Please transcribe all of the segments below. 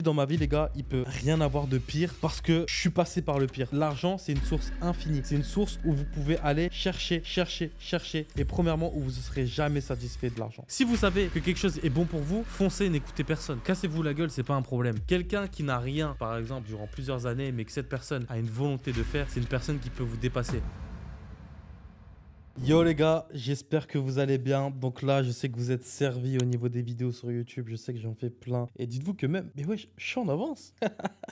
Dans ma vie, les gars, il peut rien avoir de pire parce que je suis passé par le pire. L'argent, c'est une source infinie. C'est une source où vous pouvez aller chercher. Et premièrement, où vous ne serez jamais satisfait de l'argent. Si vous savez que quelque chose est bon pour vous, foncez, n'écoutez personne. Cassez-vous la gueule, c'est pas un problème. Quelqu'un qui n'a rien, par exemple, durant plusieurs années, mais que cette personne a une volonté de faire, c'est une personne qui peut vous dépasser. Yo les gars, j'espère que vous allez bien. Donc là, je sais que vous êtes servis au niveau des vidéos sur YouTube. Je sais que j'en fais plein. Et dites-vous que même, mais ouais, je suis en avance.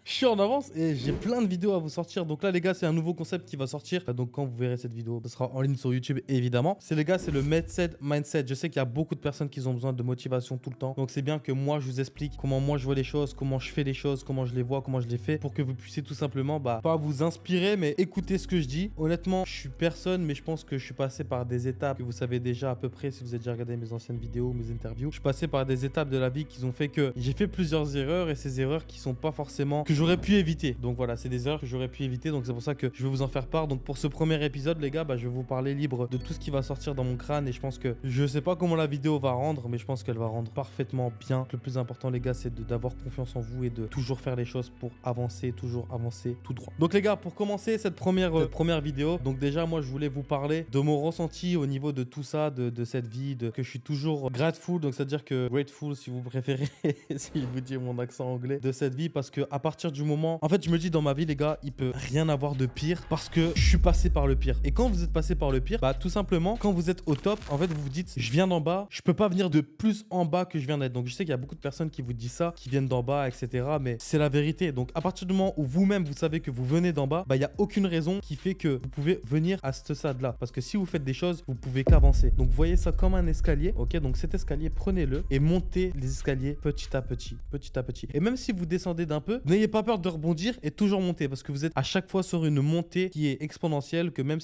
Je suis en avance et j'ai plein de vidéos à vous sortir. Donc là, les gars, c'est un nouveau concept qui va sortir. Donc quand vous verrez cette vidéo, ce sera en ligne sur YouTube, évidemment. C'est les gars, c'est le mindset. Je sais qu'il y a beaucoup de personnes qui ont besoin de motivation tout le temps. Donc c'est bien que moi, je vous explique comment moi je vois les choses, comment je fais les choses, comment je les vois, comment je les fais, pour que vous puissiez tout simplement, pas vous inspirer, mais écouter ce que je dis. Honnêtement, je suis personne, mais je pense que je suis passé par des étapes que vous savez déjà à peu près si vous avez déjà regardé mes anciennes vidéos, mes interviews. Je suis passé par des étapes de la vie qui ont fait que j'ai fait plusieurs erreurs et ces erreurs qui sont pas forcément que j'aurais pu éviter. Donc voilà, c'est des erreurs que j'aurais pu éviter. Donc c'est pour ça que je vais vous en faire part. Donc pour ce premier épisode, les gars, je vais vous parler libre de tout ce qui va sortir dans mon crâne et je pense que je sais pas comment la vidéo va rendre, mais je pense qu'elle va rendre parfaitement bien. Le plus important, les gars, c'est d'avoir confiance en vous et de toujours faire les choses pour avancer, toujours avancer tout droit. Donc les gars, pour commencer cette première vidéo, donc déjà moi je voulais vous parler de mon ressenti au niveau de tout ça, de cette vie, que je suis toujours grateful, donc c'est-à-dire que grateful si vous préférez, si je vous dis mon accent anglais, de cette vie, parce que à partir du moment, en fait je me dis dans ma vie les gars, il peut rien avoir de pire parce que je suis passé par le pire. Et quand vous êtes passé par le pire, tout simplement, quand vous êtes au top, en fait vous vous dites, je viens d'en bas, je peux pas venir de plus en bas que je viens d'être. Donc je sais qu'il y a beaucoup de personnes qui vous disent ça, qui viennent d'en bas, etc. Mais c'est la vérité. Donc à partir du moment où vous-même vous savez que vous venez d'en bas, il y a aucune raison qui fait que vous pouvez venir à ce stade-là. Parce que si vous faites des choses, vous pouvez qu'avancer. Donc voyez ça comme un escalier, ok? Donc cet escalier, prenez-le et montez les escaliers petit à petit. Et même si vous descendez d'un peu, n'ayez pas peur de rebondir et toujours monter parce que vous êtes à chaque fois sur une montée qui est exponentielle, que même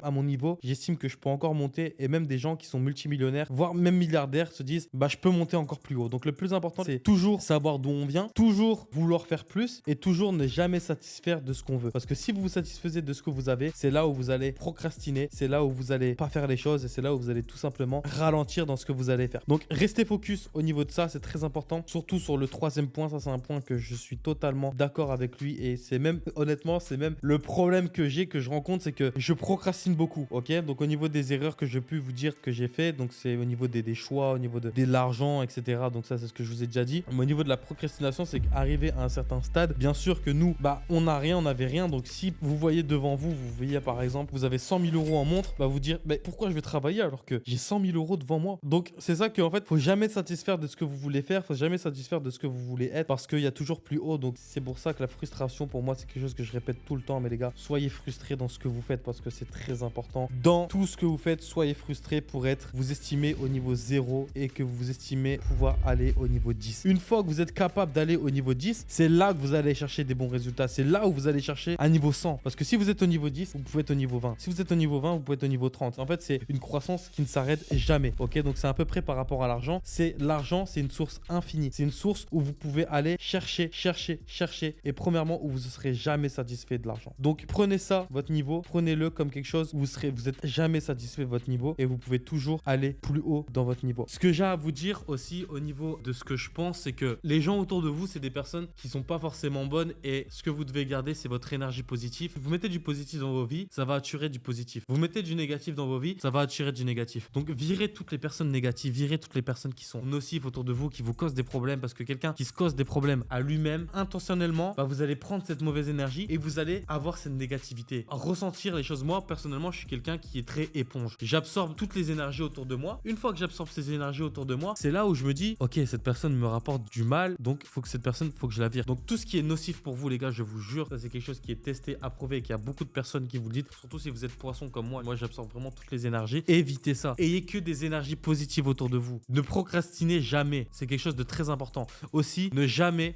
à mon niveau, j'estime que je peux encore monter, et même des gens qui sont multimillionnaires, voire même milliardaires, se disent, je peux monter encore plus haut. Donc le plus important, c'est toujours savoir d'où on vient, toujours vouloir faire plus et toujours ne jamais satisfaire de ce qu'on veut. Parce que si vous vous satisfaisez de ce que vous avez, c'est là où vous allez procrastiner, c'est là où vous allez pas faire les choses et c'est là où vous allez tout simplement ralentir dans ce que vous allez faire. Donc restez focus au niveau de ça, c'est très important. Surtout sur le troisième point, ça c'est un point que je suis totalement d'accord avec lui et c'est même, honnêtement, c'est même le problème que je rencontre, c'est que je procrastine beaucoup, ok? Donc au niveau des erreurs que je peux vous dire que j'ai fait, donc c'est au niveau des choix, au niveau de l'argent, etc. Donc ça c'est ce que je vous ai déjà dit. Mais au niveau de la procrastination, c'est qu'arriver à un certain stade, bien sûr que nous, on n'a rien, on n'avait rien. Donc si vous voyez devant vous, vous voyez par exemple, vous avez 100 000 euros en montre, vous dire, pourquoi je vais travailler alors que j'ai 100 000 euros devant moi? Donc c'est ça qu'en fait, faut jamais se satisfaire de ce que vous voulez faire, faut jamais se satisfaire de ce que vous voulez être parce qu'il y a toujours plus haut. Donc c'est pour ça que la frustration, pour moi, c'est quelque chose que je répète tout le temps. Mais les gars, soyez frustrés dans ce que vous faites parce que c'est très important. Dans tout ce que vous faites, soyez frustrés pour vous estimer au niveau 0 et que vous estimez pouvoir aller au niveau 10. Une fois que vous êtes capable d'aller au niveau 10, c'est là que vous allez chercher des bons résultats. C'est là où vous allez chercher un niveau 100. Parce que si vous êtes au niveau 10, vous pouvez être au niveau 20. Si vous êtes au niveau 20, vous pouvez être au niveau 30. En fait, c'est une croissance qui ne s'arrête jamais. Ok, donc c'est à peu près par rapport à l'argent. L'argent, c'est une source infinie. C'est une source où vous pouvez aller chercher. Et premièrement, où vous ne serez jamais satisfait de l'argent. Donc prenez ça, votre niveau, prenez-le comme quelque chose où vous êtes jamais satisfait de votre niveau et vous pouvez toujours aller plus haut dans votre niveau. Ce que j'ai à vous dire aussi au niveau de ce que je pense, c'est que les gens autour de vous, c'est des personnes qui sont pas forcément bonnes et ce que vous devez garder, c'est votre énergie positive. Vous mettez du positif dans vos vies, ça va attirer du positif. Vous mettez du négatif dans vos vies, ça va attirer du négatif. Donc virez toutes les personnes négatives, virez toutes les personnes qui sont nocives autour de vous, qui vous causent des problèmes, parce que quelqu'un qui se cause des problèmes à lui-même, intentionnellement, vous allez prendre cette mauvaise énergie et vous allez avoir cette négativité, ressentir les choses. Moi, personnellement, je suis quelqu'un qui est très éponge. J'absorbe toutes les énergies autour de moi. Une fois que j'absorbe ces énergies autour de moi, c'est là où je me dis, ok, cette personne me rapporte du mal, donc faut que je la vire. Donc tout ce qui est nocif pour vous, les gars, je vous jure, ça c'est quelque chose qui est testé, approuvé et qu'il y a beaucoup de personnes qui vous le disent. Surtout si vous êtes poisson comme moi j'absorbe vraiment toutes les énergies. Évitez ça. Ayez que des énergies positives autour de vous. Ne procrastinez jamais. C'est quelque chose de très important. Aussi, ne jamais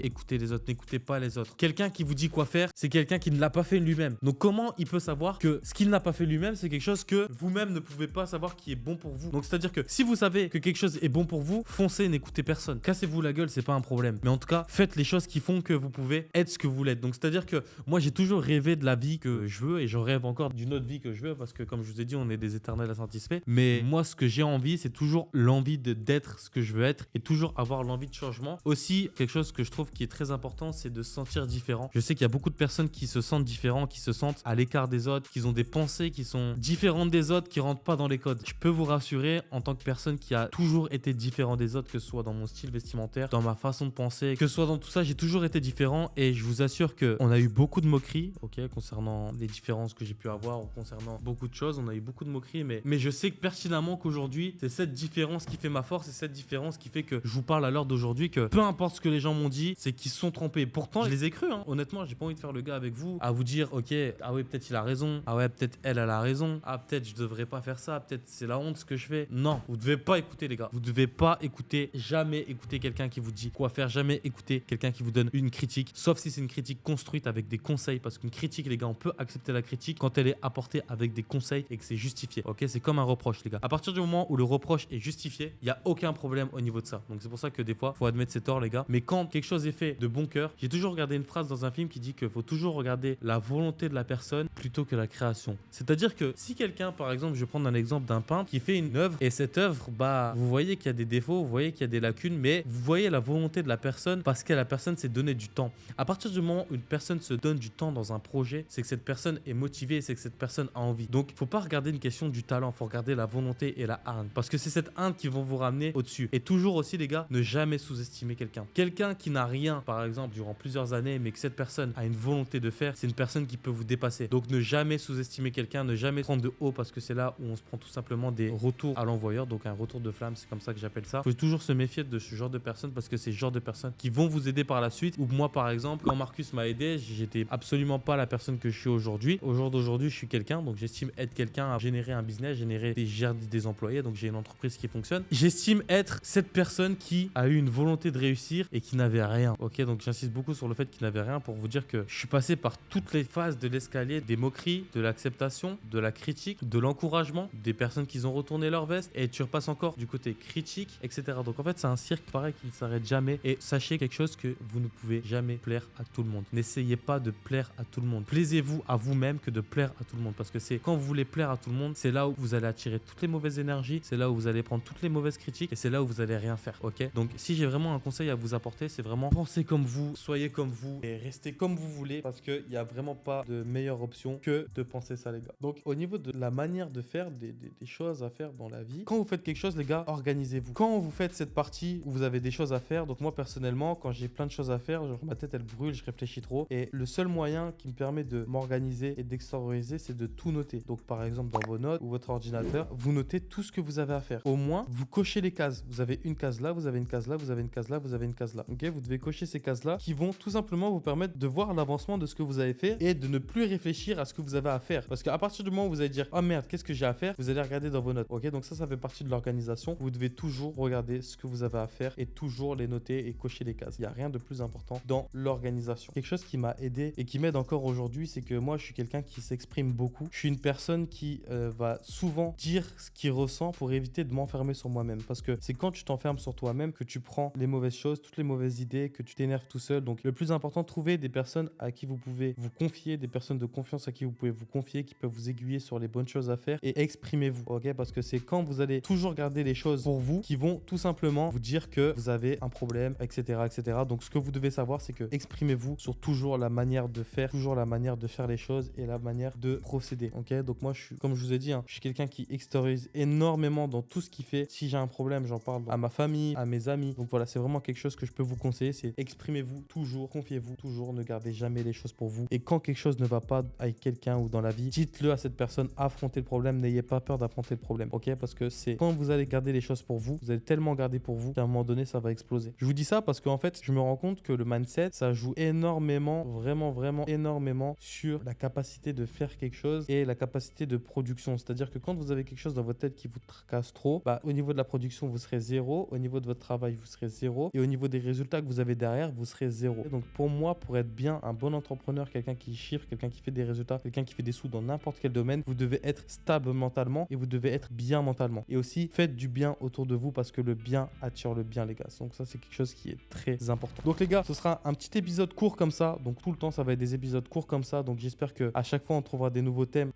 écouter les autres. N'écoutez pas les autres. Quelqu'un qui vous dit quoi faire, c'est quelqu'un qui ne l'a pas fait lui-même. Donc comment il peut savoir que ce qu'il n'a pas fait lui-même, c'est quelque chose que vous-même ne pouvez pas savoir qui est bon pour vous? Donc c'est-à-dire que si vous savez que quelque chose est bon pour vous, foncez, n'écoutez personne. Cassez-vous la gueule, c'est pas un problème. Mais en tout cas, faites les choses qui font que vous pouvez être ce que vous voulez être. Donc c'est-à-dire que moi j'ai toujours rêvé de la vie que je veux et je rêve encore d'une autre vie que je veux. que, parce que comme je vous ai dit, on est des éternels insatisfaits. Mais moi, ce que j'ai envie, c'est toujours l'envie d'être ce que je veux être et toujours avoir l'envie de changement. Aussi, quelque chose que je trouve qui est très important, c'est de se sentir différent. Je sais qu'il y a beaucoup de personnes qui se sentent différents, qui se sentent à l'écart des autres, qui ont des pensées qui sont différentes des autres, qui rentrent pas dans les codes. Je peux vous rassurer, en tant que personne qui a toujours été différent des autres, que ce soit dans mon style vestimentaire, dans ma façon de penser, que ce soit dans tout ça, j'ai toujours été différent et je vous assure que on a eu beaucoup de moqueries, ok, concernant les différences que j'ai pu avoir ou concernant beaucoup de choses. On a eu beaucoup de moqueries, mais je sais que pertinemment qu'aujourd'hui, c'est cette différence qui fait ma force, c'est cette différence qui fait que je vous parle à l'heure d'aujourd'hui, que peu importe ce que les gens m'ont dit, c'est qu'ils se sont trompés. Pourtant, je les ai crus, hein. Honnêtement, j'ai pas envie de faire le gars avec vous, à vous dire, ok, ah ouais, peut-être il a raison, ah ouais, peut-être elle a raison, ah peut-être je devrais pas faire ça, peut-être c'est la honte ce que je fais. Non, vous devez pas écouter les gars. Vous devez pas écouter, jamais écouter quelqu'un qui vous dit quoi faire, jamais écouter quelqu'un qui vous donne une critique, sauf si c'est une critique construite avec des conseils, parce qu'une critique, les gars, on peut accepter la critique quand elle est apportée avec des conseils et que c'est justifié. Ok, c'est comme un reproche, les gars. À partir du moment où le reproche est justifié, il y a aucun problème au niveau de ça. Donc c'est pour ça que des fois, faut admettre ses torts, les gars. Mais quand quelque chose est fait de bon cœur, j'ai toujours regardé une phrase dans un film qui dit qu'il faut toujours regarder la volonté de la personne plutôt que la création. C'est-à-dire que si quelqu'un, par exemple, je vais prendre un exemple d'un peintre qui fait une œuvre et cette œuvre, bah, vous voyez qu'il y a des défauts, vous voyez qu'il y a des lacunes, mais vous voyez la volonté de la personne parce que la personne s'est donné du temps. À partir du moment où une personne se donne du temps dans un projet, c'est que cette personne est motivée, c'est que cette personne a envie. Donc, il faut pas regarder une question du talent, il faut regarder la volonté et la hargne, parce que c'est cette hargne qui vont vous ramener au-dessus. Et toujours aussi, les gars, ne jamais sous-estimer quelqu'un. Quelqu'un qui n'a rien, par exemple, durant plusieurs années, mais que cette personne a une volonté de faire, c'est une personne qui peut vous dépasser. Donc, ne jamais sous-estimer quelqu'un, ne jamais prendre de haut, parce que c'est là où on se prend tout simplement des retours à l'envoyeur, donc un retour de flamme, c'est comme ça que j'appelle ça. Il faut toujours se méfier de ce genre de personnes, parce que c'est ce genre de personnes qui vont vous aider par la suite. Ou moi, par exemple, quand Marcus m'a aidé, j'étais absolument pas la personne que je suis aujourd'hui. Au jour d'aujourd'hui, je suis quelqu'un, donc j'estime être quelqu'un à générer un business, générer des employés, donc j'ai une entreprise qui fonctionne. J'estime être cette personne qui a eu une volonté de réussir et qui n'avait rien. Ok, donc j'insiste beaucoup sur le fait qu'il n'avait rien pour vous dire que je suis passé par toutes les phases de l'escalier, des moqueries, de l'acceptation, de la critique, de l'encouragement, des personnes qui ont retourné leur veste, et tu repasses encore du côté critique, etc. Donc en fait, c'est un cirque pareil qui ne s'arrête jamais. Et sachez quelque chose, que vous ne pouvez jamais plaire à tout le monde. N'essayez pas de plaire à tout le monde. Plaisez-vous à vous-même que de plaire à tout le monde, parce que c'est quand vous voulez plaire à tout le monde, c'est là où vous allez attirer toutes les mauvaises énergies, c'est là où vous allez prendre toutes les mauvaises critiques et c'est là où vous allez rien faire. Ok, donc si j'ai vraiment un conseil à vous apporter, c'est vraiment pensez comme vous, soyez comme vous et restez comme vous voulez, parce qu'il n'y a vraiment pas de meilleure option que de penser ça, les gars. Donc au niveau de la manière de faire, des choses à faire dans la vie, quand vous faites quelque chose, les gars, organisez-vous. Quand vous faites cette partie où vous avez des choses à faire, donc moi personnellement, quand j'ai plein de choses à faire, genre ma tête elle brûle, je réfléchis trop, et le seul moyen qui me permet de m'organiser et d'extérioriser, c'est de tout noter. Donc par exemple dans vos notes ou votre ordinateur, vous notez tout ce que vous avez à faire. Au moins, vous cochez les cases. Vous avez une case là, vous avez une case là, vous avez une case là, vous avez une case là. Ok, vous devez cocher ces cases là qui vont tout simplement vous permettre de voir l'avancement de ce que vous avez fait et de ne plus réfléchir à ce que vous avez à faire. Parce qu'à partir du moment où vous allez dire oh merde, qu'est-ce que j'ai à faire, vous allez regarder dans vos notes. Ok, donc ça fait partie de l'organisation. Vous devez toujours regarder ce que vous avez à faire et toujours les noter et cocher les cases. Il n'y a rien de plus important dans l'organisation. Quelque chose qui m'a aidé et qui m'aide encore aujourd'hui, c'est que moi je suis quelqu'un qui s'exprime beaucoup. Je suis une personne qui va souvent dire ce qu'il ressent pour éviter de m'enfermer sur moi-même, parce que c'est quand tu t'enfermes sur toi-même que tu prends les mauvaises choses, toutes les mauvaises idées, que tu t'énerves tout seul. Donc le plus important, trouver des personnes à qui vous pouvez vous confier, des personnes de confiance à qui vous pouvez vous confier, qui peuvent vous aiguiller sur les bonnes choses à faire, et exprimez-vous, ok, parce que c'est quand vous allez toujours garder les choses pour vous qui vont tout simplement vous dire que vous avez un problème, etc., etc. Donc ce que vous devez savoir, c'est que exprimez-vous sur toujours la manière de faire, toujours la manière de faire les choses et la manière de procéder, ok. Donc moi je suis, comme je vous ai dit, je suis quelqu'un qui extériorise énormément dans tout ce qu'il fait. Si j'ai un problème, j'en parle à ma famille, à mes amis. Donc voilà, c'est vraiment quelque chose que je peux vous conseiller, c'est exprimez-vous toujours, confiez-vous toujours, ne gardez jamais les choses pour vous. Et quand quelque chose ne va pas avec quelqu'un ou dans la vie, dites-le à cette personne, affrontez le problème, n'ayez pas peur d'affronter le problème, ok, parce que c'est quand vous allez garder les choses pour vous, vous allez tellement garder pour vous qu'à un moment donné, ça va exploser. Je vous dis ça parce qu'en fait, je me rends compte que le mindset, ça joue énormément, vraiment énormément sur la capacité de faire quelque chose et la capacité de production. C'est-à-dire que quand vous avez quelque chose dans votre tête qui vous tracasse trop, bah, au niveau de la production, vous serez zéro, au niveau de votre travail, vous serez zéro, et au niveau des résultats que vous avez derrière, vous serez zéro. Et donc pour moi, pour être bien un bon entrepreneur, quelqu'un qui chiffre, quelqu'un qui fait des résultats, quelqu'un qui fait des sous dans n'importe quel domaine, vous devez être stable mentalement et vous devez être bien mentalement. Et aussi, faites du bien autour de vous, parce que le bien attire le bien, les gars. Donc ça, c'est quelque chose qui est très important. Donc les gars, ce sera un petit épisode court comme ça. Donc tout le temps, ça va être des épisodes courts comme ça. Donc j'espère que à chaque fois, on trouvera des nouveaux thèmes.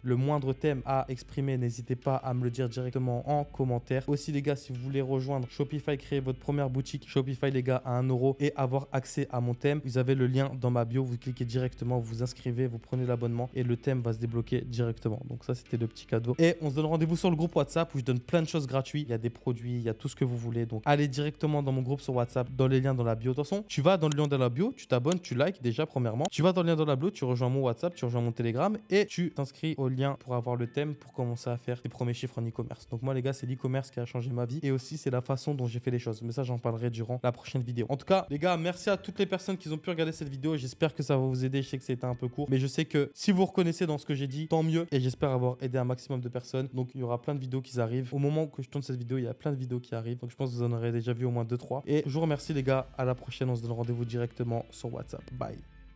le moindre thème à exprimer, n'hésitez pas à me le dire directement en commentaire. Aussi les gars, si vous voulez rejoindre Shopify, créer votre première boutique Shopify les gars à 1 € et avoir accès à mon thème, vous avez le lien dans ma bio, vous cliquez directement, vous vous inscrivez, vous prenez l'abonnement et le thème va se débloquer directement. Donc ça c'était le petit cadeau. Et on se donne rendez-vous sur le groupe WhatsApp où je donne plein de choses gratuites. Il y a des produits, il y a tout ce que vous voulez. Donc allez directement dans mon groupe sur WhatsApp, dans les liens dans la bio. De toute façon, tu vas dans le lien dans la bio, tu t'abonnes, tu likes déjà premièrement. Tu vas dans le lien dans la bio, tu rejoins mon WhatsApp, tu rejoins mon Telegram et tu t'inscris au lien pour avoir le thème pour commencer à faire tes premiers chiffres en e-commerce. Donc moi les gars, c'est l'e-commerce qui a changé ma vie et aussi c'est la façon dont j'ai fait les choses. Mais ça j'en parlerai durant la prochaine vidéo. En tout cas les gars, merci à toutes les personnes qui ont pu regarder cette vidéo. J'espère que ça va vous aider. Je sais que c'était un peu court, mais je sais que si vous reconnaissez dans ce que j'ai dit, tant mieux et j'espère avoir aidé un maximum de personnes. Donc il y aura plein de vidéos qui arrivent. Au moment où je tourne cette vidéo, il y a plein de vidéos qui arrivent. Donc je pense que vous en aurez déjà vu au moins 2-3. Et je vous remercie les gars. À la prochaine, on se donne rendez-vous directement sur WhatsApp. Bye.